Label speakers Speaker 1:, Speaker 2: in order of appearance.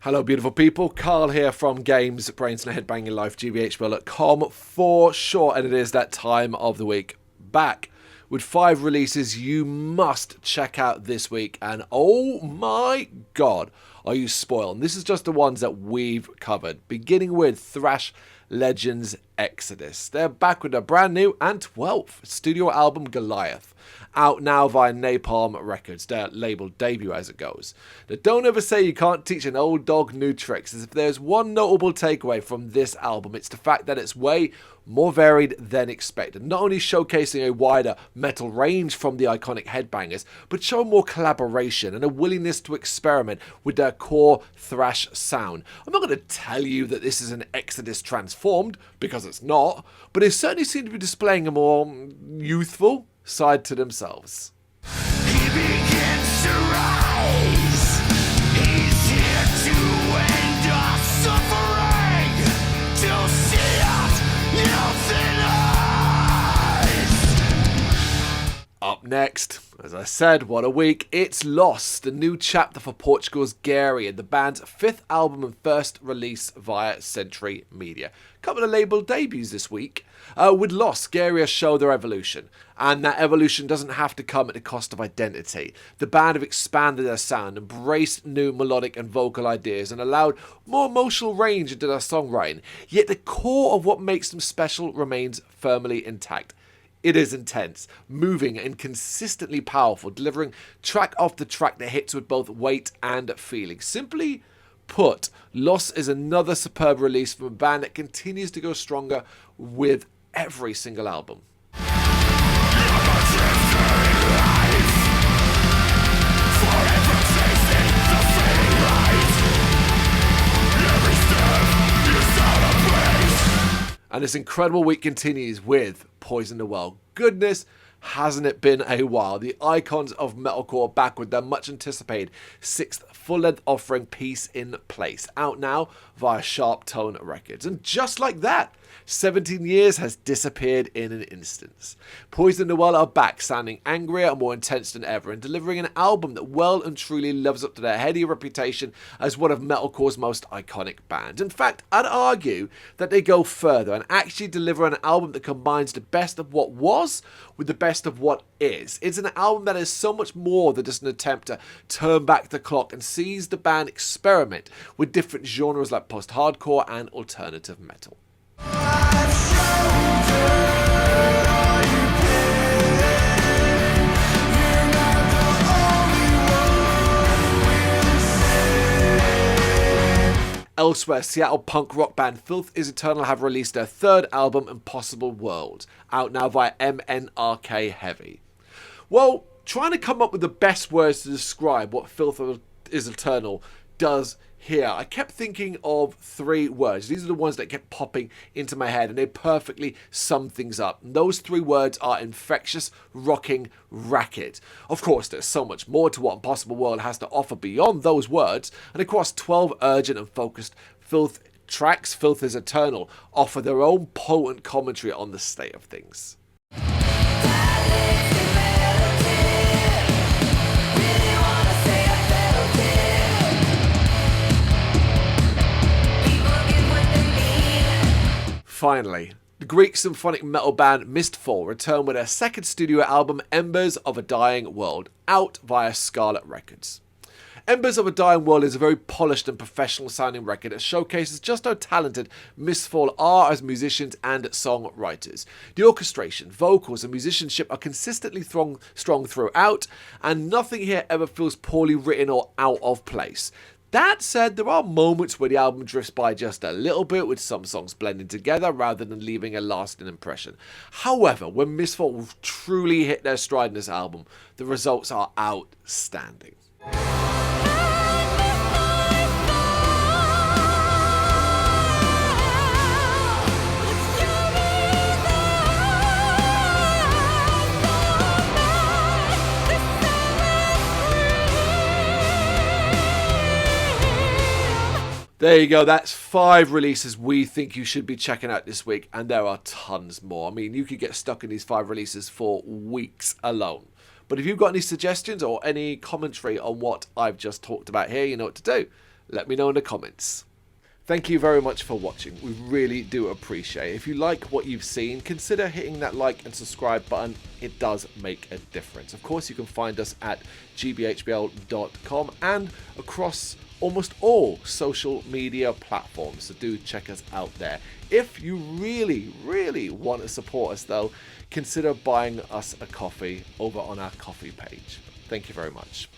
Speaker 1: Hello beautiful people, Carl here from Brrraaains A Head-Banging Life, gbhblofficial.com for short, and it is that time of the week. Back with 5 releases you must check out this week, and oh my god, are you spoiled. And this is just the ones that we've covered, beginning with thrash legends Exodus. They're back with a brand new and 12th studio album, Goliath, out now via Napalm Records, their label debut as it goes. Now, don't ever say you can't teach an old dog new tricks, as if there's one notable takeaway from this album, it's the fact that it's way more varied than expected, not only showcasing a wider metal range from the iconic headbangers, but showing more collaboration and a willingness to experiment with their core thrash sound. I'm not going to tell you that this is an Exodus transformed, because it's not, but they certainly seem to be displaying a more youthful side to themselves.
Speaker 2: He begins to rise. He's here to end our suffering, to see us euthanized.
Speaker 1: Up next, as I said, what a week, it's Lost, the new chapter for Portugal's Gbrrraaains, the band's 5th album and first release via Century Media. Couple of label debuts this week. With Lost, Gbrrraaains show their evolution, and that evolution doesn't have to come at the cost of identity. The band have expanded their sound, embraced new melodic and vocal ideas, and allowed more emotional range into their songwriting, yet the core of what makes them special remains firmly intact. It is intense, moving and consistently powerful, delivering track after track that hits with both weight and feeling. Simply put, Lost is another superb release from a band that continues to go stronger with every single album. And this incredible week continues with Poison the Well. Goodness, hasn't it been a while? The icons of metalcore back with their much anticipated 6th full-length offering, Peace in Place, out now via Sharp Tone Records. And just like that, 17 years has disappeared in an instance. Poison the Well are back, sounding angrier and more intense than ever, and delivering an album that well and truly lives up to their heady reputation as one of metalcore's most iconic bands. In fact, I'd argue that they go further and actually deliver an album that combines the best of what was with the best of what is. It's an album that is so much more than just an attempt to turn back the clock and sees the band experiment with different genres like post-hardcore and alternative metal. Elsewhere, Seattle punk rock band Filth is Eternal have released their 3rd album, Impossible World, out now via MNRK Heavy. Well, trying to come up with the best words to describe what Filth is Eternal does here, I kept thinking of 3 words. These are the ones that kept popping into my head, and they perfectly sum things up. And those 3 words are infectious, rocking, racket. Of course, there's so much more to what Impossible World has to offer beyond those words, and across 12 urgent and focused Filth tracks, Filth is Eternal offer their own potent commentary on the state of things. Finally, the Greek symphonic metal band Mistfall return with their 2nd studio album, Embers of a Dying World, out via Scarlet Records. Embers of a Dying World is a very polished and professional sounding record that showcases just how talented Mistfall are as musicians and songwriters. The orchestration, vocals and musicianship are consistently strong throughout, and nothing here ever feels poorly written or out of place. That said, there are moments where the album drifts by just a little bit, with some songs blending together rather than leaving a lasting impression. However, when Mistfall truly hit their stride in this album, the results are outstanding. There you go, that's 5 releases we think you should be checking out this week, and there are tons more. I mean, you could get stuck in these 5 releases for weeks alone. But if you've got any suggestions or any commentary on what I've just talked about here, you know what to do. Let me know in the comments. Thank you very much for watching. We really do appreciate it. If you like what you've seen, consider hitting that like and subscribe button. It does make a difference. Of course, you can find us at gbhbl.com and across almost all social media platforms, so do check us out there. If you really want to support us though, consider buying us a coffee over on our coffee page. Thank you very much.